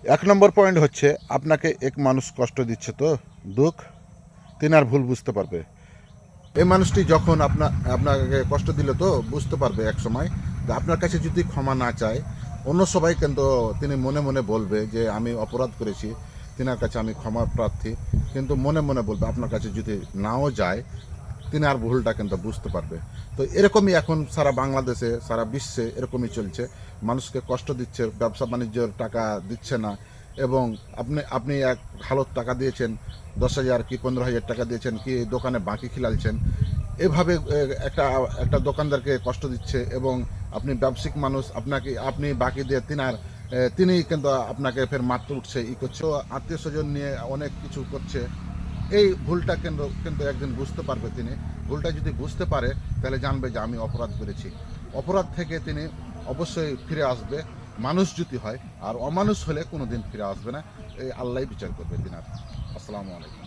এক নম্বর পয়েন্ট হচ্ছে, আপনাকে এক মানুষ কষ্ট দিচ্ছে তো দুঃখ, তিনি আর ভুল বুঝতে পারবে। এই মানুষটি যখন আপনাকে কষ্ট দিলে তো বুঝতে পারবে এক সময় যে আপনার কাছে যদি ক্ষমা না চায়, অন্য সবাই কিন্তু তিনি মনে মনে বলবে যে আমি অপরাধ করেছি, তিনার কাছে আমি ক্ষমা প্রার্থী, কিন্তু মনে মনে বলবে আপনার কাছে যদি নাও যায়, তিনি আর ভুলটা কিন্তু বুঝতে পারবে। তো এরকমই এখন সারা বাংলাদেশে, সারা বিশ্বে এরকমই চলছে। মানুষকে কষ্ট দিচ্ছে, ব্যবসা বাণিজ্যের টাকা দিচ্ছে না, এবং আপনি এক হালত টাকা দিয়েছেন, 10,000 কি 15,000 টাকা দিয়েছেন, কি দোকানে বাকি খিলালছেন, এভাবে একটা একটা দোকানদারকে কষ্ট দিচ্ছে, এবং আপনি ব্যবসায়িক মানুষ, আপনি বাকি দিয়ে তিনি কিন্তু আপনাকে ফের মারতে উঠছে, করছে, আত্মীয় স্বজন নিয়ে অনেক কিছু করছে। এই ভুলটা কিন্তু একদিন বুঝতে পারবে তিনি। ভুলটা যদি বুঝতে পারে, তাহলে জানবে যে আমি অপরাধ করেছি। অপরাধ থেকে তিনি অবশ্যই ফিরে আসবে, মানুষ যদি হয়। আর অমানুষ হলে কোনো দিন ফিরে আসবে না। এই আল্লাহই বিচার করবে তিনার। আসসালামু আলাইকুম।